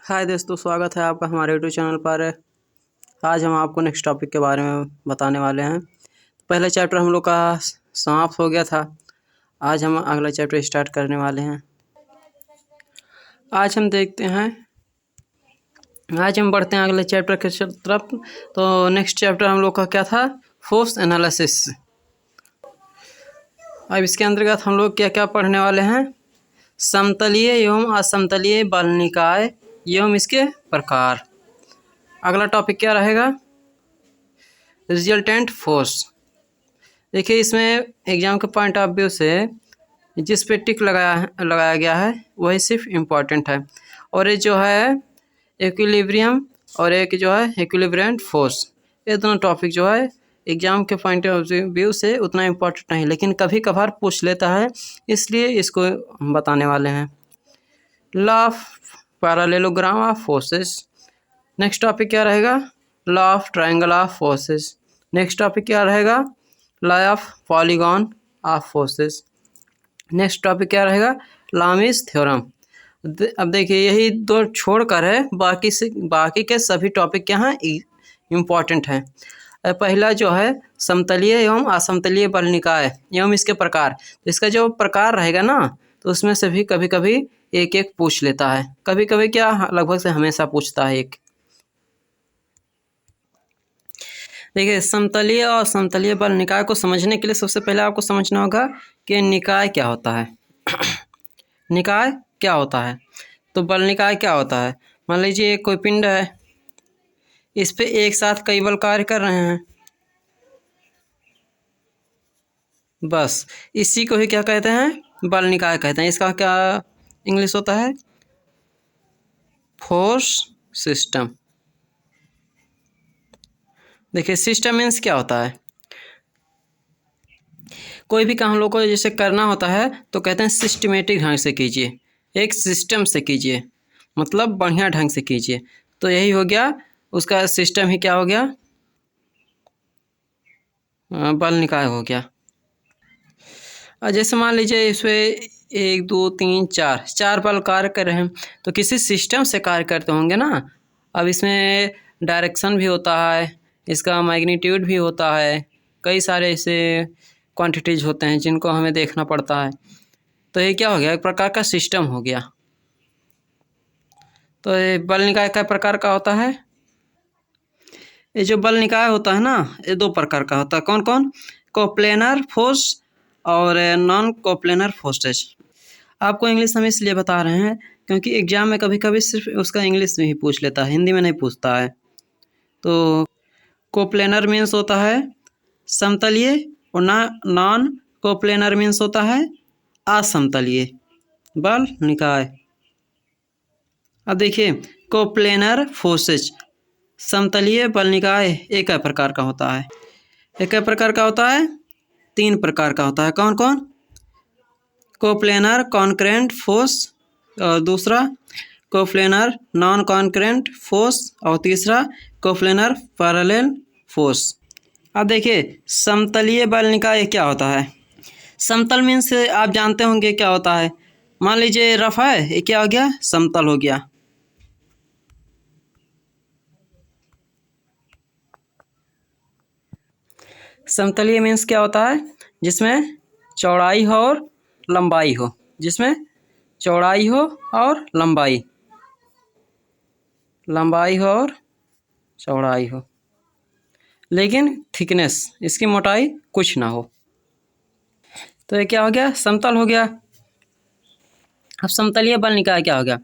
हाय दोस्तों, स्वागत है आपका हमारे यूट्यूब चैनल पर। आज हम आपको नेक्स्ट टॉपिक के बारे में बताने वाले हैं। पहला चैप्टर हम लोग का समाप्त हो गया था। आज हम अगला चैप्टर स्टार्ट करने वाले हैं। आज हम देखते हैं, आज हम बढ़ते हैं अगले चैप्टर के तरफ। तो नेक्स्ट चैप्टर हम लोग का क्या था? Force analysis. अब इसके अंतर्गत हम लोग क्या क्या पढ़ने वाले हैं? समतलीय एवं असमतलीय बल निकाय एवं इसके प्रकार। अगला टॉपिक क्या रहेगा? Resultant force. देखिए, इसमें एग्जाम के पॉइंट ऑफ व्यू से जिस पे टिक लगाया गया है वही सिर्फ इम्पॉर्टेंट है, और ये जो है इक्विलिब्रियम और एक जो है इक्विलिब्रियंट फोर्स, ये दोनों टॉपिक जो है एग्जाम के पॉइंट ऑफ व्यू से उतना इम्पोर्टेंट नहीं, लेकिन कभी कभार पूछ लेता है, इसलिए इसको हम बताने वाले हैं। Law of parallelogram of forces. Next topic क्या रहेगा? Law of triangle of forces. Next topic क्या रहेगा? Law of polygon of forces. Next topic क्या रहेगा? Lami's theorem. अब देखिए, यही दो छोड़कर है, बाकी के सभी टॉपिक क्या हैं? इम्पॉर्टेंट हैं। पहला जो है समतलीय एवं असमतलीय बल निकाय एवं इसके प्रकार। इसका जो प्रकार रहेगा ना, तो उसमें से भी कभी कभी एक एक पूछ लेता है, कभी कभी क्या लगभग से हमेशा पूछता है एक। देखिए, समतलीय और समतलीय बल निकाय को समझने के लिए सबसे पहले आपको समझना होगा कि निकाय क्या होता है। निकाय क्या होता है? तो बल निकाय क्या होता है? मान लीजिए कोई पिंड है, इस पे एक साथ कई बल कार्य कर रहे हैं, बस इसी को ही क्या कहते हैं? बल निकाय कहते हैं। इसका क्या इंग्लिश होता है? Force system. देखिए, सिस्टम मीन्स क्या होता है? कोई भी काम हम लोग को जैसे करना होता है तो कहते हैं सिस्टमेटिक ढंग से कीजिए, एक सिस्टम से कीजिए, मतलब बढ़िया ढंग से कीजिए। तो यही हो गया, उसका सिस्टम ही क्या हो गया? बल निकाय हो गया। और जैसे मान लीजिए इसमें 1 2 3 4 बल कार्य कर रहे हैं, तो किसी सिस्टम से कार्य करते होंगे ना। अब इसमें डायरेक्शन भी होता है, इसका मैग्नीट्यूड भी होता है, कई सारे ऐसे क्वांटिटीज होते हैं जिनको हमें देखना पड़ता है। तो ये क्या हो गया? एक प्रकार का सिस्टम हो गया। तो ये बल निकाय का प्रकार का होता है। ये जो बल निकाय होता है ना, ये 2 प्रकार का होता है। कौन कौन? कोप्लेनर फोर्स और नॉन कोप्लेनर फोर्सेज। आपको इंग्लिश हम इसलिए बता रहे हैं क्योंकि एग्जाम में कभी कभी सिर्फ उसका इंग्लिश में ही पूछ लेता है, हिंदी में नहीं पूछता है। तो कोप्लेनर मीन्स होता है समतलीय, और नॉन कोप्लेनर मीन्स होता है असमतलीय बल निकाय। अब देखिए, कोप्लेनर फोर्सेज समतलीय बल निकाय एक प्रकार का होता है। एक प्रकार का होता है? 3 प्रकार का होता है। कौन कौन? कोप्लेनर कॉन्करेंट फोर्स, और दूसरा कोप्लेनर नॉन कॉन्करेंट फोर्स, और तीसरा कोप्लेनर पैरेलल फोर्स। अब देखिए, समतलीय बल निकाय क्या होता है? समतल मीन्स आप जानते होंगे क्या होता है। मान लीजिए रफ है, ये क्या हो गया? समतल हो गया। समतलीय मीन्स क्या होता है? जिसमें चौड़ाई हो और लंबाई हो, जिसमें चौड़ाई हो और लंबाई हो और चौड़ाई हो, लेकिन थिकनेस, इसकी मोटाई कुछ ना हो। तो ये क्या हो गया? समतल हो गया। अब समतलीय बल निकाय क्या हो गया?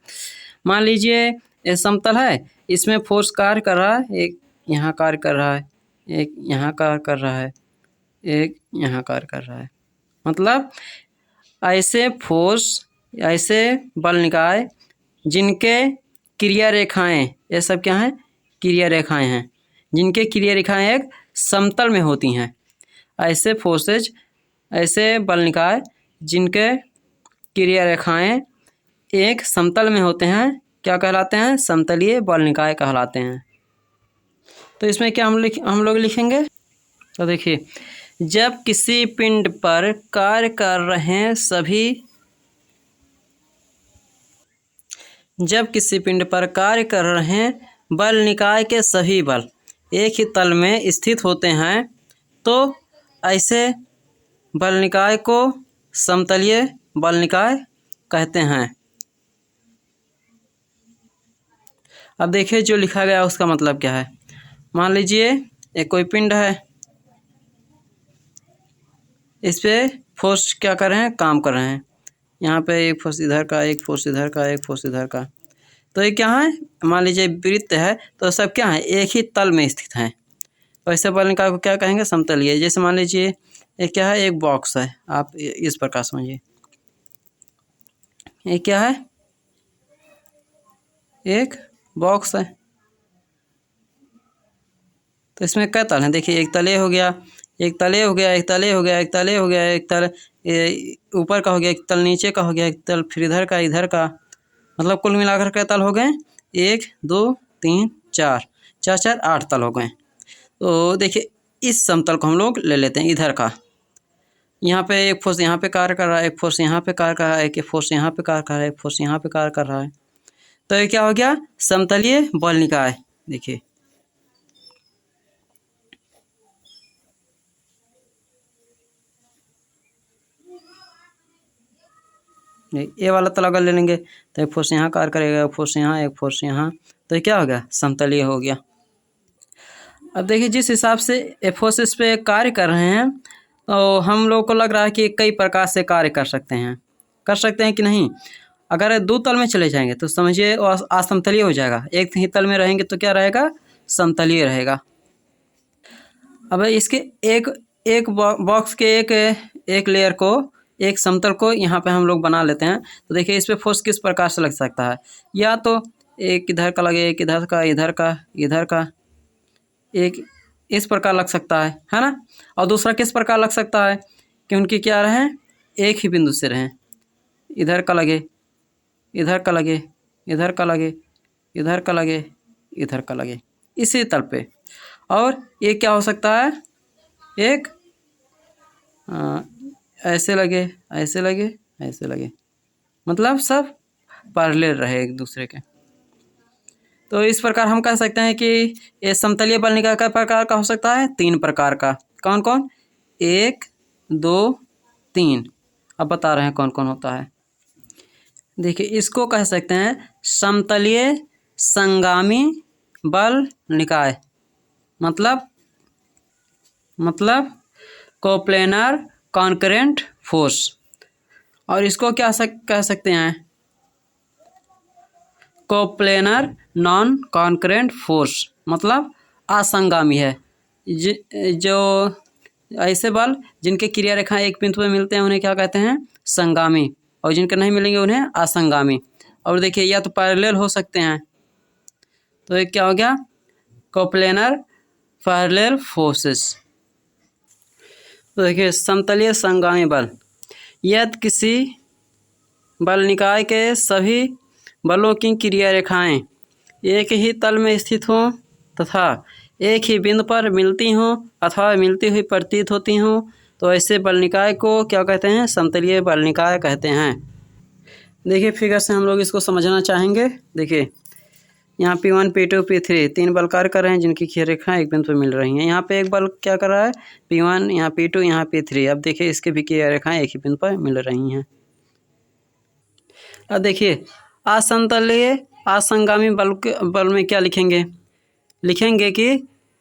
मान लीजिए ये समतल है, इसमें फोर्स कार्य कर रहा है, एक यहाँ कार्य कर रहा है, एक यहाँ कार्य कर रहा है, एक यहाँ कार्य कर रहा है। मतलब ऐसे फोर्स, ऐसे बल निकाय जिनके क्रिया रेखाएं, ये सब क्या हैं? क्रिया रेखाएं हैं, जिनके क्रिया रेखाएं एक समतल में होती हैं। ऐसे फोर्सेज, ऐसे बल निकाय जिनके क्रिया रेखाएं एक समतल में होते हैं, क्या कहलाते हैं? समतलीय बल निकाय कहलाते हैं। तो इसमें क्या हम लोग लिखेंगे? तो देखिए, जब किसी पिंड पर कार्य कर रहे सभी जब किसी पिंड पर कार्य कर रहे बल निकाय के सभी बल एक ही तल में स्थित होते हैं तो ऐसे बल निकाय को समतलीय बल निकाय कहते हैं। अब देखिए जो लिखा गया उसका मतलब क्या है। मान लीजिए एक कोई पिंड है, इस पे फोर्स क्या कर रहे हैं, काम कर रहे हैं। यहाँ पे एक फोर्स इधर का, एक फोर्स इधर का, एक फोर्स इधर का। तो ये क्या है, मान लीजिए वृत्त है तो सब क्या है, एक ही तल में स्थित हैं। तो ऐसे बल निकाय को क्या कहेंगे, समतलीय। जैसे मान लीजिए ये क्या है, एक बॉक्स है, आप इस प्रकार समझिए। ये क्या है, एक बॉक्स है। तो इसमें क्या तल है, देखिए एक तले हो गया, एक तले हो गया, एक तले हो गया, एक तले हो गया, एक तल ऊपर का हो गया, एक तल नीचे का हो गया, एक तल फिर इधर का, इधर का। मतलब कुल मिलाकर के तल हो गए 1 2 3 4, 4 4 8 तल हो गए। तो देखिए इस समतल को हम लोग ले लेते हैं इधर का। यहाँ पे एक फोर्स यहाँ पे कार्य कर रहा है, एक फोर्स यहाँ पे कार्य कर रहा है, एक फोर्स यहाँ पे कार्य कर रहा है, एक फोर्स यहाँ पे कार्य कर रहा है। तो ये क्या हो गया, समतलीय बल निकाय। देखिए ये वाला तल अगर ले लेंगे तो एक फोर्स यहाँ कार्य करेगा, एक फोर्स यहाँ, एक फोर्स यहाँ। तो ये क्या हो गया, समतलीय हो गया। अब देखिए जिस हिसाब से ये फोर्सेस पे कार्य कर रहे हैं तो हम लोग को लग रहा है कि कई प्रकार से कार्य कर सकते हैं कि नहीं। अगर दो तल में चले जाएंगे तो समझिए असमतलीय हो जाएगा, एक ही तल में रहेंगे तो क्या रहेगा, समतलीय रहेगा। अब इसके एक बॉक्स के एक लेयर को, एक समतल को यहाँ पे हम लोग बना लेते हैं। तो देखिए इस पे फोर्स किस प्रकार से लग सकता है, या तो एक इधर का लगे, एक इधर का, इधर का, इधर का, एक इस प्रकार लग सकता है ना। और दूसरा किस प्रकार लग सकता है कि उनकी क्या रहें, एक ही बिंदु से रहें, इधर का लगे, इधर का लगे, इधर का लगे, इधर का लगे, इधर का लगे, इसी तल पे। और ये क्या हो सकता है, एक ऐसे लगे, ऐसे लगे, ऐसे लगे, मतलब सब पैरेलल रहे एक दूसरे के। तो इस प्रकार हम कह सकते हैं कि ये समतलीय बल निकाय का प्रकार का हो सकता है 3 प्रकार का। कौन कौन, 1 2 3। अब बता रहे हैं कौन कौन होता है। देखिए इसको कह सकते हैं समतलीय संगामी बल निकाय, मतलब कोप्लेनर कॉन्करेंट फोर्स। और इसको क्या कह सकते हैं, कोप्लेनर नॉन कॉन्करेंट फोर्स, मतलब असंगामी है। जो ऐसे बल जिनके क्रिया रेखाएं एक बिंदु पे मिलते हैं उन्हें क्या कहते हैं, संगामी, और जिनके नहीं मिलेंगे उन्हें असंगामी। और देखिए या तो पैरेलल हो सकते हैं, तो ये क्या हो गया, कोप्लेनर पैरेलल फोर्सेस। तो देखिए समतलीय संगामी बल, यदि किसी बल निकाय के सभी बलों की क्रिया रेखाएं एक ही तल में स्थित हों तथा एक ही बिंदु पर मिलती हों अथवा मिलती हुई प्रतीत होती हों तो ऐसे बल निकाय को क्या कहते हैं, समतलीय बल निकाय कहते हैं। देखिए फिगर से हम लोग इसको समझना चाहेंगे। देखिए यहाँ P1 P2 P3 3 बल कार्य कर रहे हैं जिनकी क्रिया रेखाएं एक बिंदु पर मिल रही हैं। यहाँ पे एक बल क्या कर रहा है, P1, यहाँ P2, यहाँ P3। अब देखिए इसके भी क्रिया रेखाएं एक ही बिंदु पर मिल रही हैं। अब देखिए असमतलीय असंगामी बल में क्या लिखेंगे, लिखेंगे कि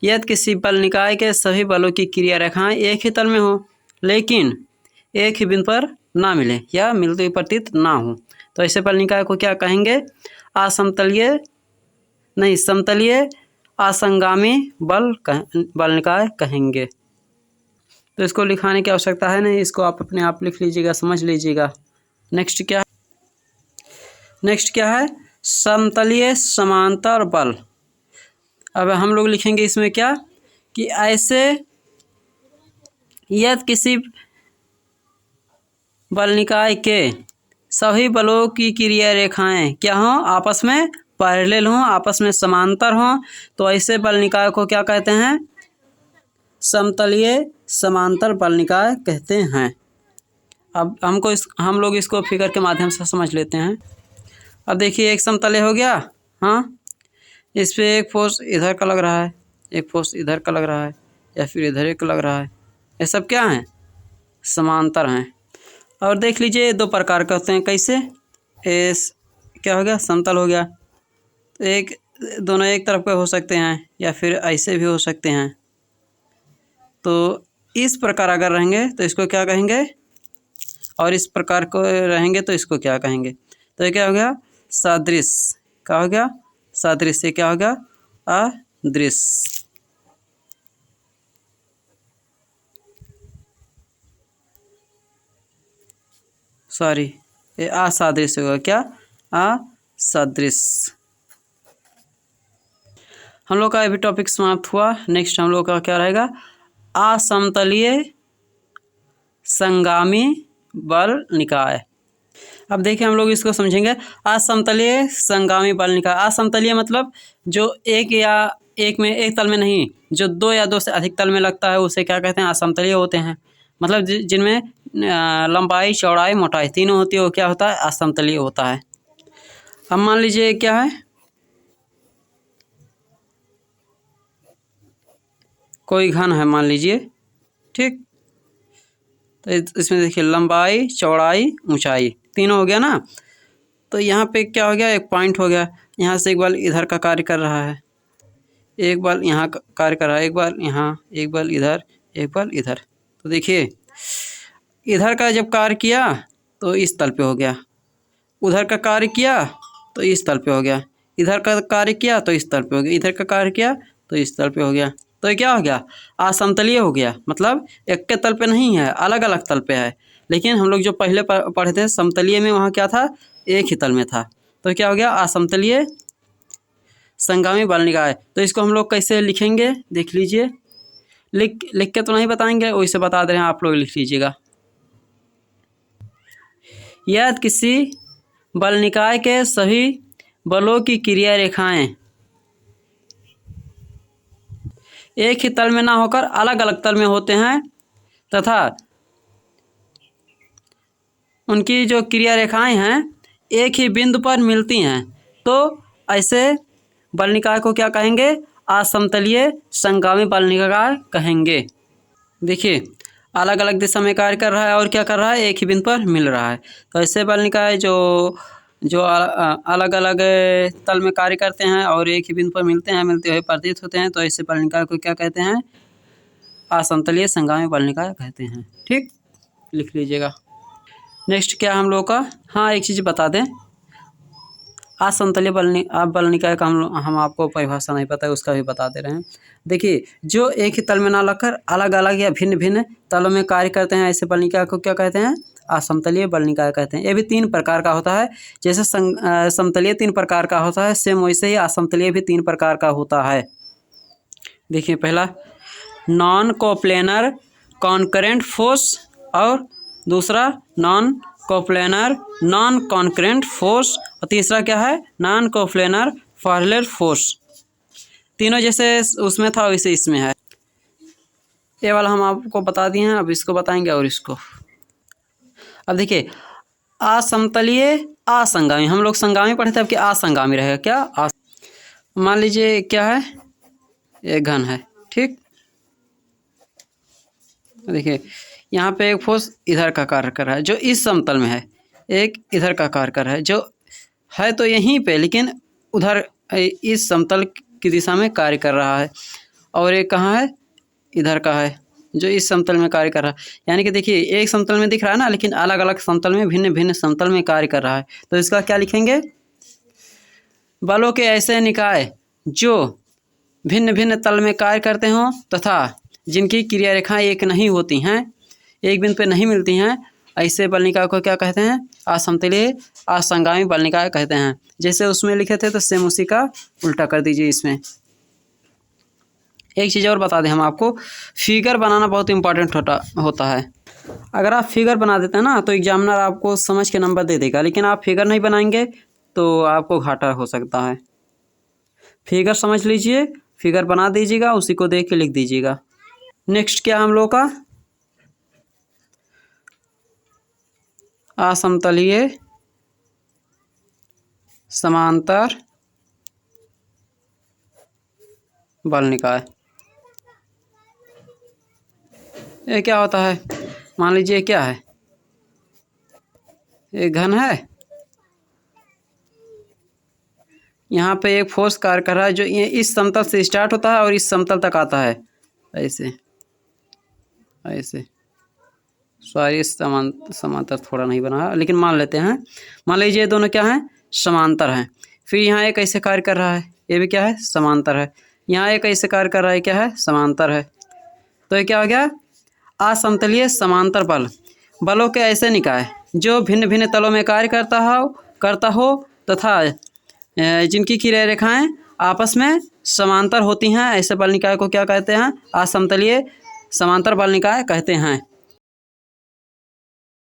यदि किसी बल निकाय के सभी बलों की क्रिया रेखाएं एक ही तल में हो लेकिन एक ही बिंदु पर ना मिले या मिलती हुई प्रतीत ना हो तो ऐसे बल निकाय को क्या कहेंगे, समतलीय असंगामी बल निकाय कहेंगे। तो इसको लिखाने की आवश्यकता है नहीं, इसको आप अपने आप लिख लीजिएगा, समझ लीजिएगा। नेक्स्ट क्या है, समतलीय समांतर बल। अब हम लोग लिखेंगे इसमें क्या कि ऐसे यदि किसी बल निकाय के सभी बलों की क्रिया रेखाएं क्या हों, आपस में पैरेलल हों, आपस में समांतर हों तो ऐसे बल निकाय को क्या कहते हैं, समतलीय समांतर बल निकाय कहते हैं। अब हम लोग इसको फिगर के माध्यम से समझ लेते हैं। अब देखिए एक समतले हो गया, हाँ, इस पे एक फोर्स इधर का लग रहा है, एक फोर्स इधर का लग रहा है, या फिर इधर एक लग रहा है। ये सब क्या हैं? समांतर हैं। और देख लीजिए दो प्रकार के होते हैं, कैसे? इस क्या हो गया? समतल हो गया। तो एक दोनों एक तरफ के हो सकते हैं या फिर ऐसे भी हो सकते हैं। तो इस प्रकार अगर रहेंगे तो इसको क्या कहेंगे, और इस प्रकार को रहेंगे तो इसको क्या कहेंगे? तो ये क्या हो गया? सदृश। क्या हो गया? सदृश। ये क्या हो गया? अदृश्य। सॉरी, ये असादृश्य होगा। क्या? असादृश्य। हम लोग का अभी टॉपिक समाप्त हुआ। नेक्स्ट हम लोग का क्या रहेगा? असमतलीय संगामी बल निकाय। अब देखिए हम लोग इसको समझेंगे। असमतलीय संगामी बल निकाय। असमतलीय मतलब जो एक या एक में, एक तल में नहीं, जो दो या दो से अधिक तल में लगता है उसे क्या कहते हैं? असमतलीय होते हैं। मतलब जिनमें लंबाई, चौड़ाई, मोटाई तीनों होती है, वो क्या होता है? असमतलीय होता है। अब मान लीजिए क्या है, कोई घन है मान लीजिए, ठीक। तो इसमें देखिए लंबाई, चौड़ाई, ऊंचाई तीनों हो गया ना। तो यहाँ पे क्या हो गया? एक पॉइंट हो गया। यहाँ से एक बल इधर का कार्य कर रहा है, एक बल यहाँ कार्य कर रहा है, एक बल यहाँ, एक बल इधर, एक बल इधर। तो देखिए इधर का जब कार्य किया तो इस तल पे हो गया, उधर का कार्य किया तो इस तल पे हो गया, इधर का कार्य किया तो इस तल पे हो गया, इधर का कार्य किया तो इस तल पे हो गया। तो ये क्या हो गया? असमतलीय हो गया। मतलब एक के तल पे नहीं है, अलग अलग तल पे है। लेकिन हम लोग जो पहले पढ़े थे समतलीय में, वहाँ क्या था? एक ही तल में था। तो क्या हो गया? असमतलीय संगामी बल निकाय। तो इसको हम लोग कैसे लिखेंगे देख लीजिए। लिख के तो नहीं बताएंगे, वैसे बता दे रहे हैं, आप लोग लिख लीजिएगा। यदि किसी बल निकाय के सभी बलों की क्रिया रेखाएं एक ही तल में ना होकर अलग अलग तल में होते हैं तथा उनकी जो क्रिया रेखाएं हैं एक ही बिंदु पर मिलती हैं, तो ऐसे बल निकाय को क्या कहेंगे? असमतलीय संगामी बल निकाय कहेंगे। देखिए अलग अलग दिशा में कार्य कर रहा है और क्या कर रहा है? एक ही बिंदु पर मिल रहा है। तो ऐसे बल निकाय जो जो अलग अलग तल में कार्य करते हैं और एक ही बिंदु पर मिलते हैं, मिलते हुए प्रतीत होते हैं, तो ऐसे बल निकाय को क्या कहते हैं? असमतलीय संगामी बल निकाय कहते हैं। ठीक, लिख लीजिएगा। नेक्स्ट क्या हम लोग का? हाँ, एक चीज़ बता दें, असमतलीय बल निकाय का हम आपको परिभाषा नहीं पता है, उसका भी बता दे रहे हैं। देखिए जो एक ही तल में ना लगकर अलग अलग या भिन्न भिन्न तलों में कार्य करते हैं, ऐसे बल निकाय को क्या कहते हैं? असमतलीय बल निकाय कहते हैं। ये भी तीन प्रकार का होता है। जैसे समतलीय तीन प्रकार का होता है, सेम वैसे ही असमतलीय भी तीन प्रकार का होता है। देखिए पहला नॉन कोप्लेनर कॉन्करेंट फोर्स, और दूसरा non coplanar non concurrent force, और तीसरा क्या है? Non coplanar parallel force. तीनों जैसे उसमें था वैसे इसमें है। ये वाला हम आपको बता दिए हैं, अब इसको बताएंगे और इसको। अब देखिए असमतलीय असंगामी, हम लोग संगामी पढ़े थे, अब क्या असंगामी रहेगा? क्या मान लीजिए क्या है? एक घन है, ठीक। देखिए यहाँ पे एक फोर्स इधर का कार्य कर रहा है जो इस समतल में है, एक इधर का कार्य कर रहा है जो है तो यहीं पे, लेकिन उधर इस समतल की दिशा में कार्य कर रहा है, और एक कहाँ है? इधर का है जो इस समतल में कार्य कर रहा है। यानी कि देखिए एक समतल में दिख रहा है ना, लेकिन अलग अलग समतल में, भिन्न भिन्न समतल में कार्य कर रहा है। तो इसका क्या लिखेंगे? बलों के ऐसे निकाय जो भिन्न भिन्न तल में कार्य करते हों तथा जिनकी क्रिया रेखाएं एक नहीं होती हैं, एक बिंदु पे नहीं मिलती हैं, ऐसे बल निकाय को क्या कहते हैं? असमतलीय असंगामी बल निकाय कहते हैं। जैसे उसमें लिखे थे तो सेम उसी का उल्टा कर दीजिए इसमें। एक चीज़ और बता दें हम आपको, फिगर बनाना बहुत इंपॉर्टेंट होता है। अगर आप फिगर बना देते हैं ना तो एग्जामिनर आपको समझ के नंबर दे देगा, लेकिन आप फिगर नहीं बनाएंगे तो आपको घाटा हो सकता है। फिगर समझ लीजिए, फिगर बना दीजिएगा, उसी को देख के लिख दीजिएगा। नेक्स्ट क्या हम लोग का? असमतलीय समांतर बल निकाय। ये क्या होता है? मान लीजिए क्या है, एक घन है, यहाँ पे एक फोर्स कार्य कर रहा है जो ये इस समतल से स्टार्ट होता है और इस समतल तक आता है, ऐसे ऐसे। सॉरी, समांतर थोड़ा नहीं बना, लेकिन मान लेते हैं। मान लीजिए दोनों क्या हैं? समांतर हैं। फिर यहाँ एक ऐसे कार्य कर रहा है, ये भी क्या है? समांतर है। यहाँ एक ऐसे कार्य कर रहा है, क्या है? समांतर है। तो ये क्या हो गया? असमतलीय समांतर बल। बलों के ऐसे निकाय जो भिन्न भिन्न तलों में कार्य करता हो तथा जिनकी किरण रेखाएं आपस में समांतर होती हैं, ऐसे बल निकाय को क्या कहते हैं? असमतलीय समांतर बल निकाय कहते हैं।